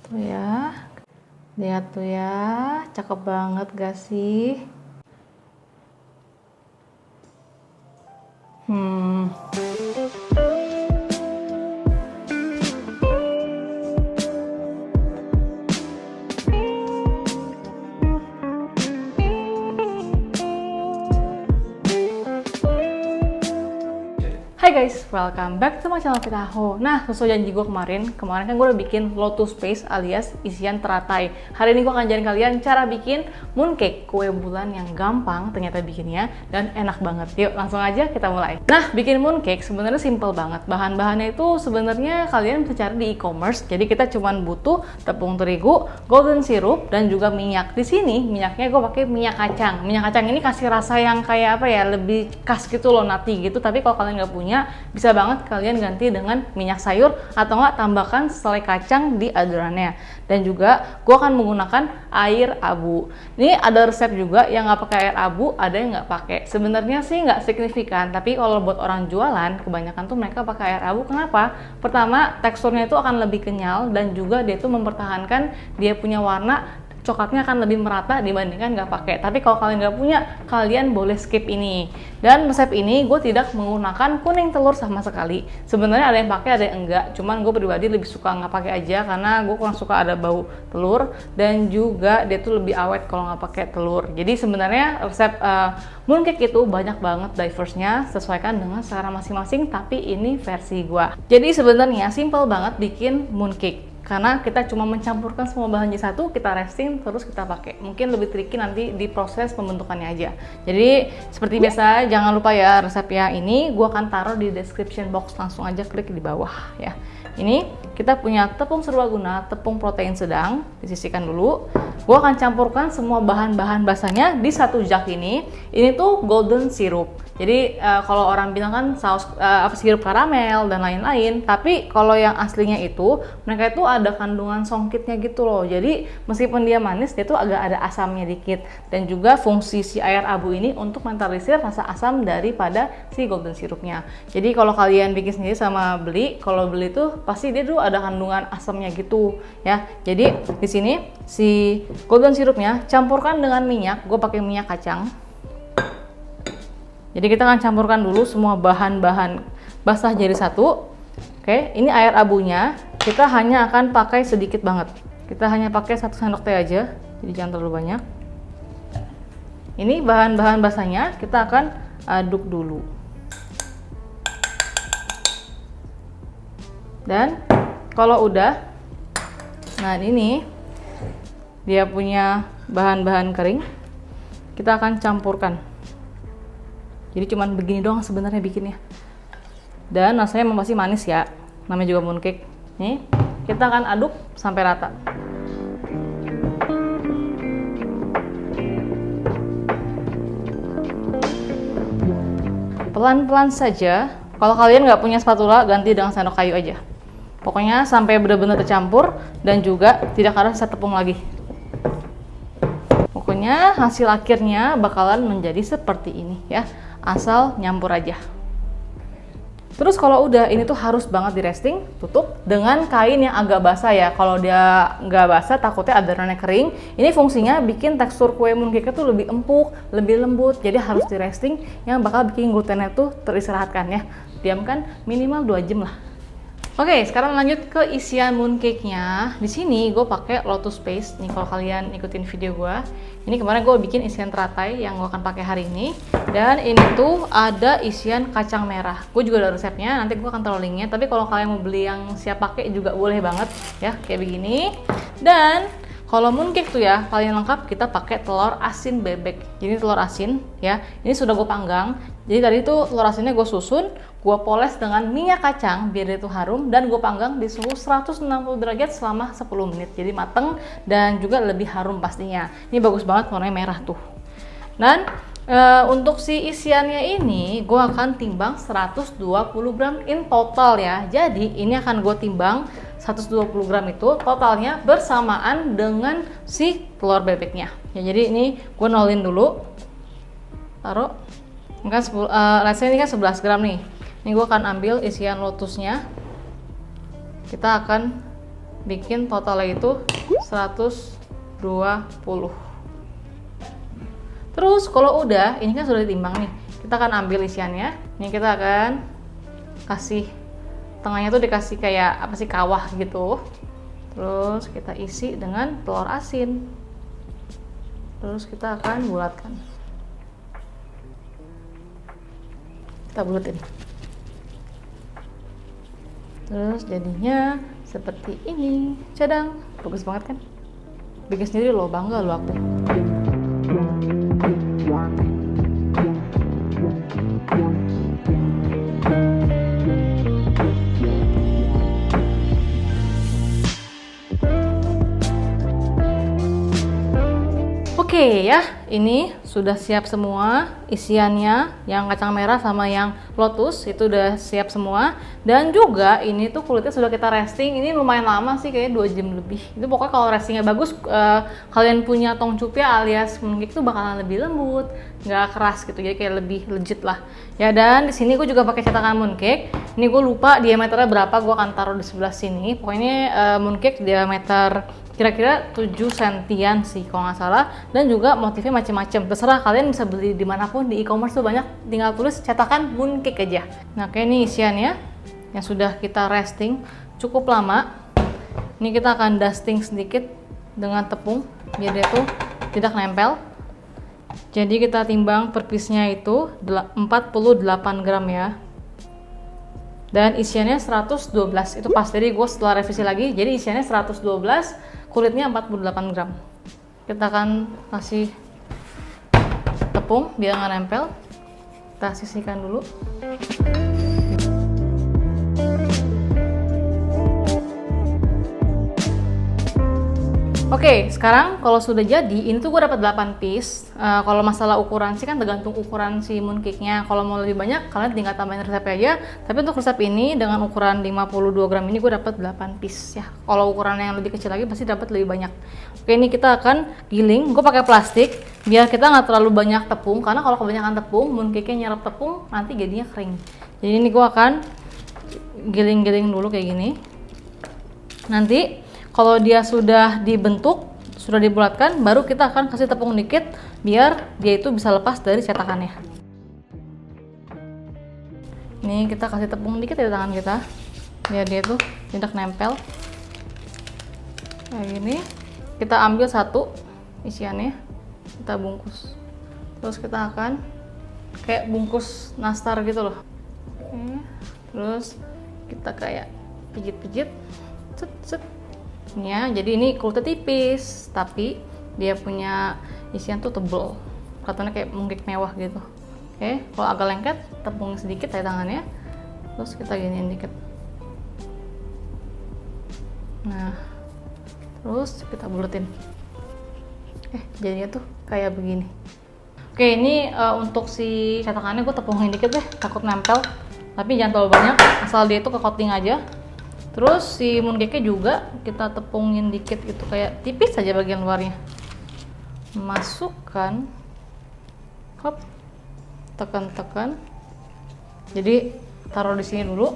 Tuh ya, lihat tuh ya, cakep banget gak sih? Hai guys, welcome back to my channel Vitaho. Nah, sesuai janji gue kemarin kan gue udah bikin lotus paste alias isian teratai. Hari ini gue akan ajarin kalian cara bikin mooncake, kue bulan yang gampang ternyata bikinnya dan enak banget. Yuk, langsung aja kita mulai. Nah, bikin mooncake sebenarnya simple banget. Bahan-bahannya itu sebenarnya kalian bisa cari di e-commerce. Jadi kita cuman butuh tepung terigu, golden syrup, dan juga minyak. Di sini minyaknya gue pakai minyak kacang. Minyak kacang ini kasih rasa yang kayak apa ya, lebih khas gitu loh, nutty gitu. Tapi kalau kalian nggak punya, bisa banget kalian ganti dengan minyak sayur atau nggak tambahkan selai kacang di adorannya. Dan juga gue akan menggunakan air abu. Ini ada resep juga yang nggak pakai air abu, ada yang nggak pakai. Sebenarnya sih nggak signifikan, tapi kalau buat orang jualan kebanyakan tuh mereka pakai air abu. Kenapa? Pertama, teksturnya itu akan lebih kenyal dan juga dia tuh mempertahankan dia punya warna coklatnya akan lebih merata dibandingkan nggak pakai. Tapi kalau kalian nggak punya, kalian boleh skip ini. Dan resep ini gue tidak menggunakan kuning telur sama sekali. Sebenarnya ada yang pakai, ada yang enggak. Cuman gue pribadi lebih suka nggak pakai aja karena gue kurang suka ada bau telur dan juga dia tuh lebih awet kalau nggak pakai telur. Jadi sebenarnya resep mooncake itu banyak banget diverse-nya, sesuaikan dengan selera masing-masing. Tapi ini versi gue. Jadi sebenarnya simple banget bikin mooncake. Karena kita cuma mencampurkan semua bahan jadi satu, kita resting, terus kita pakai. Mungkin lebih tricky nanti di proses pembentukannya aja. Jadi seperti biasa, jangan lupa ya resepnya ini gue akan taruh di description box, langsung aja klik di bawah ya. Ini kita punya tepung serbaguna, tepung protein sedang, disisihkan dulu. Gue akan campurkan semua bahan-bahan basahnya di satu jug ini. Ini tuh golden syrup. Jadi kalau orang bilang kan saus sirup karamel dan lain-lain, tapi kalau yang aslinya itu mereka itu ada kandungan songkitnya gitu loh. Jadi meskipun dia manis, dia tuh agak ada asamnya dikit. Dan juga fungsi si air abu ini untuk menetralisir rasa asam daripada si golden sirupnya. Jadi kalau kalian bikin sendiri sama beli, kalau beli tuh pasti dia tuh ada kandungan asamnya gitu ya. Jadi di sini si golden sirupnya campurkan dengan minyak. Gue pakai minyak kacang. Jadi kita akan campurkan dulu semua bahan-bahan basah jadi satu. Oke, ini air abunya kita hanya akan pakai sedikit banget. Kita hanya pakai 1 sendok teh aja, jadi jangan terlalu banyak. Ini bahan-bahan basahnya kita akan aduk dulu. Dan kalau udah, nah ini dia punya bahan-bahan kering, kita akan campurkan. Jadi cuman begini doang sebenarnya bikinnya. Dan rasanya masih manis ya. Namanya juga mooncake. Nih, kita akan aduk sampai rata. Pelan-pelan saja. Kalau kalian nggak punya spatula, ganti dengan sendok kayu aja. Pokoknya sampai benar-benar tercampur dan juga tidak ada sisa tepung lagi. Pokoknya hasil akhirnya bakalan menjadi seperti ini ya. Asal nyampur aja. Terus kalau udah, ini tuh harus banget di resting, tutup dengan kain yang agak basah ya. Kalau dia nggak basah takutnya adonannya kering. Ini fungsinya bikin tekstur kue mooncake tuh lebih empuk, lebih lembut. Jadi harus di resting yang bakal bikin glutennya tuh teristirahatkan ya. Diamkan minimal 2 jam lah. Oke, sekarang lanjut ke isian mooncake-nya. Di sini gue pakai lotus paste. Nih kalau kalian ikutin video gue, ini kemarin gue bikin isian teratai yang gue akan pakai hari ini. Dan ini tuh ada isian kacang merah. Gue juga ada resepnya, nanti gue akan taruh linknya. Tapi kalau kalian mau beli yang siap pakai juga boleh banget ya, kayak begini. Dan kalau mooncake tuh ya, paling lengkap kita pakai telur asin bebek. Jadi telur asin ya, ini sudah gue panggang. Jadi tadi tuh telur asinnya gue susun, gue poles dengan minyak kacang biar dia tuh harum, dan gue panggang di suhu 160 derajat selama 10 menit. Jadi mateng dan juga lebih harum pastinya. Ini bagus banget warnanya merah tuh. Dan untuk si isiannya ini gue akan timbang 120 gram in total ya. Jadi ini akan gue timbang 120 gram itu totalnya bersamaan dengan si telur bebeknya ya. Jadi ini gue nolin dulu, taruh kan rasanya ini kan 11 gram nih. Ini gue akan ambil isian lotusnya, kita akan bikin totalnya itu 120. Terus kalau udah, ini kan sudah ditimbang nih, kita akan ambil isiannya. Ini kita akan kasih tengahnya tuh dikasih kayak apa sih, kawah gitu. Terus kita isi dengan telur asin. Terus kita akan bulatkan. Kita bulatin. Terus jadinya seperti ini. Cadang, bagus banget kan? Bikin sendiri loh, bangga loh aku. Oke ya, ini sudah siap semua isiannya, yang kacang merah sama yang lotus itu udah siap semua. Dan juga ini tuh kulitnya sudah kita resting, ini lumayan lama sih, kayak 2 jam lebih. Itu pokoknya kalau restingnya bagus, kalian punya tong cupia alias mooncake tuh bakalan lebih lembut, nggak keras gitu, jadi kayak lebih legit lah. Ya, dan di sini gue juga pakai cetakan mooncake. Ini gue lupa diameternya berapa, gue akan taruh di sebelah sini. Pokoknya mooncake diameter kira-kira 7 sentian sih kalau nggak salah, dan juga motifnya macam-macam, terserah kalian bisa beli dimanapun, di e-commerce tuh banyak, tinggal tulis cetakan mooncake aja. Nah, kayak ini isiannya yang sudah kita resting cukup lama. Ini kita akan dusting sedikit dengan tepung biar dia tuh tidak nempel. Jadi kita timbang per piece-nya itu 48 gram ya, dan isiannya 112, itu pas. Jadi gue setelah revisi lagi, jadi isiannya 112, kulitnya 48 gram. Kita akan kasih tepung biar nggak nempel. Kita sisihkan dulu. Oke, sekarang kalau sudah jadi, ini tuh gue dapat 8 piece. Kalau masalah ukuran sih kan tergantung ukuran si mooncake-nya. Kalau mau lebih banyak, kalian tinggal tambahin resep aja. Tapi untuk resep ini dengan ukuran 52 gram ini gue dapat 8 piece ya. Kalau ukuran yang lebih kecil lagi pasti dapat lebih banyak. Oke, ini kita akan giling. Gue pakai plastik biar kita nggak terlalu banyak tepung, karena kalau kebanyakan tepung, mooncake-nya nyerap tepung, nanti jadinya kering. Jadi ini gue akan giling-giling dulu kayak gini. Nanti kalau dia sudah dibentuk, sudah dibulatkan, baru kita akan kasih tepung dikit biar dia itu bisa lepas dari cetakannya. Ini kita kasih tepung dikit di tangan kita biar dia tuh tidak nempel. Kayak gini. Kita ambil satu isiannya, kita bungkus. Terus kita akan kayak bungkus nastar gitu loh. Oke. Terus kita kayak pijit-pijit. Set set. Ya, jadi ini kulitnya tipis, tapi dia punya isian tuh tebel, katanya kayak mooncake mewah gitu. Oke, kalau agak lengket, tepung sedikit ya tangannya, terus kita giniin dikit. Nah, terus kita buletin. Jadinya tuh kayak begini. Oke, ini untuk si cetakannya gue tepungin dikit deh, takut nempel, tapi jangan terlalu banyak, asal dia itu ke coating aja. Terus si mooncake-nya juga kita tepungin dikit gitu, kayak tipis saja bagian luarnya. Masukkan, hop, tekan-tekan. Jadi taruh di sini dulu.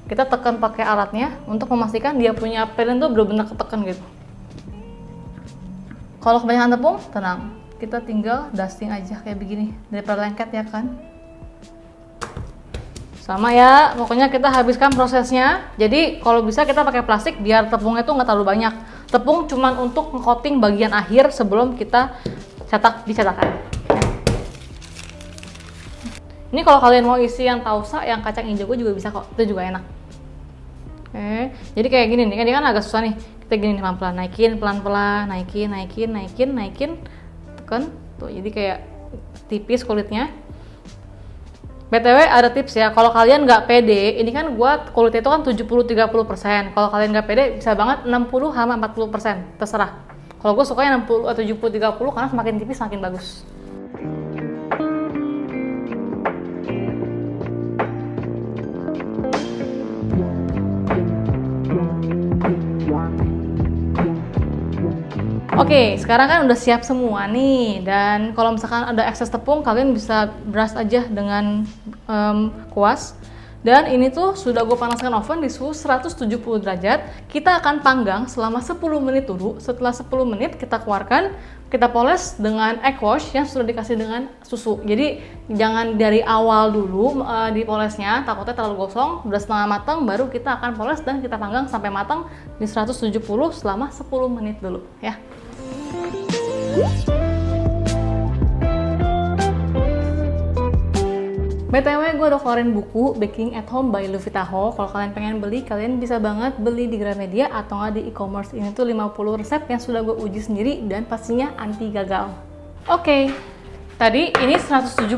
Kita tekan pakai alatnya untuk memastikan dia punya pelan tuh benar-benar ketekan gitu. Kalau kebanyakan tepung, tenang, kita tinggal dusting aja kayak begini daripada lengket ya kan. Sama ya, pokoknya kita habiskan prosesnya. Jadi kalau bisa kita pakai plastik biar tepungnya tuh nggak terlalu banyak. Tepung cuman untuk nge-coating bagian akhir sebelum kita cetak di cetakan. Ini kalau kalian mau isi yang tausa, yang kacang hijau juga bisa kok, itu juga enak. Oke, jadi kayak gini nih, ini kan agak susah nih. Kita gini pelan-pelan, naikin, pelan-pelan, naikin, tekan. Tuh, jadi kayak tipis kulitnya. BTW ada tips ya, kalau kalian nggak pede, ini kan gua kulitnya itu kan 70-30%. Kalau kalian nggak pede, bisa banget 60-40%, terserah. Kalau gue sukanya 60 atau 70-30 karena semakin tipis semakin bagus. Oke, sekarang kan udah siap semua nih, dan kalau misalkan ada ekses tepung, kalian bisa brush aja dengan kuas. Dan ini tuh sudah gue panaskan oven di suhu 170 derajat. Kita akan panggang selama 10 menit dulu. Setelah 10 menit kita keluarkan, kita poles dengan egg wash yang sudah dikasih dengan susu. Jadi jangan dari awal dulu dipolesnya, takutnya terlalu gosong. Udah setengah matang baru kita akan poles dan kita panggang sampai matang di 170 selama 10 menit dulu ya. BTW gue udah keluarin buku Baking at Home by Luffy Taho. Kalau kalian pengen beli, kalian bisa banget beli di Gramedia atau nggak di e-commerce. Ini tuh 50 resep yang sudah gue uji sendiri dan pastinya anti gagal. Oke, tadi ini 170,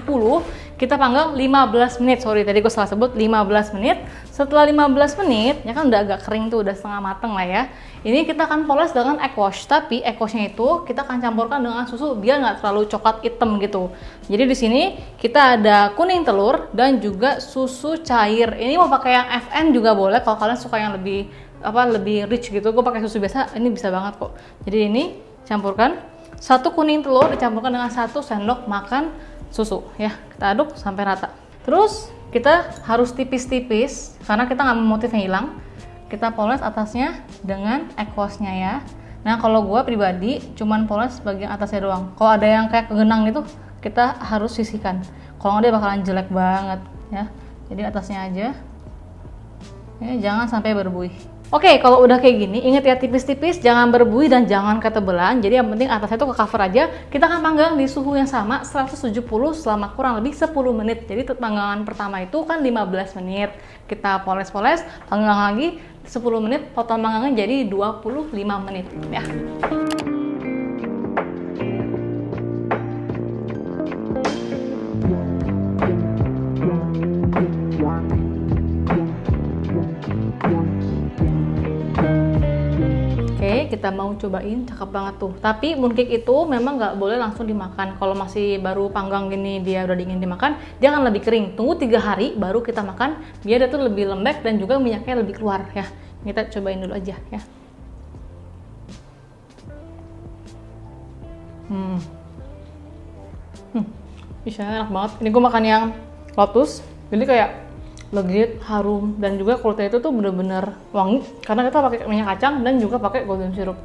kita panggang 15 menit. Sorry, tadi gue salah sebut 15 menit. Setelah 15 menit, ya kan udah agak kering tuh, udah setengah mateng lah ya. Ini kita akan poles dengan egg wash, tapi egg washnya itu kita akan campurkan dengan susu biar nggak terlalu coklat hitam gitu. Jadi di sini kita ada kuning telur dan juga susu cair. Ini mau pakai yang FN juga boleh kalau kalian suka yang lebih lebih rich gitu. Gue pakai susu biasa, ini bisa banget kok. Jadi ini campurkan. Satu kuning telur dicampurkan dengan 1 sendok makan susu ya. Kita aduk sampai rata. Terus kita harus tipis-tipis karena kita nggak mau motifnya hilang. Kita poles atasnya dengan egg wash-nya ya. Nah kalau gue pribadi cuman poles bagian atasnya doang. Kalau ada yang kayak kegenang gitu, kita harus sisihkan. Kalau nggak dia bakalan jelek banget ya. Jadi atasnya aja. Ya, jangan sampai berbuih. Oke, kalau udah kayak gini, inget ya tipis-tipis, jangan berbuih dan jangan ketebelan. Jadi yang penting atasnya tuh ke cover aja. Kita akan panggang di suhu yang sama 170 selama kurang lebih 10 menit. Jadi panggangan pertama itu kan 15 menit. Kita poles-poles, panggang lagi 10 menit, potong panggangnya jadi 25 menit ya. Kita mau cobain, cakep banget tuh. Tapi mooncake itu memang nggak boleh langsung dimakan. Kalau masih baru panggang gini dia udah dingin dimakan, jangan lebih kering. Tunggu 3 hari baru kita makan, biar dia tuh lebih lembek dan juga minyaknya lebih keluar ya. Kita cobain dulu aja ya. Bisa enak banget. Ini gue makan yang lotus, jadi kayak legit, harum, dan juga kulitnya itu tuh bener-bener wangi karena kita pakai minyak kacang dan juga pakai golden syrup.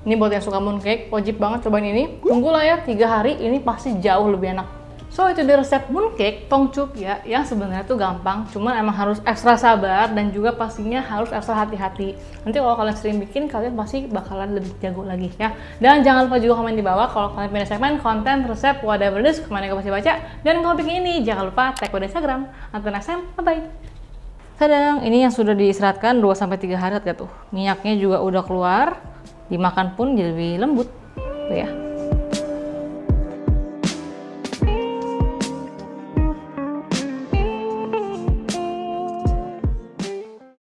Ini buat yang suka mooncake, wajib banget cobain ini. Tunggulah ya 3 hari, ini pasti jauh lebih enak. So itu dia resep mooncake tongcup ya, yang sebenarnya tuh gampang, cuman emang harus ekstra sabar dan juga pastinya harus ekstra hati-hati. Nanti kalau kalian sering bikin, kalian pasti bakalan lebih jago lagi ya. Dan jangan lupa juga komen di bawah kalau kalian punya segmen konten, resep, whatever it is, kemana gue pasti baca. Dan kalau bikin ini, jangan lupa tag gue di Instagram. Until next time, bye-bye. Tadang, ini yang sudah diistirahatkan 2-3 hari, lihat tuh. Minyaknya juga udah keluar, dimakan pun jadi lebih lembut. Tuh ya.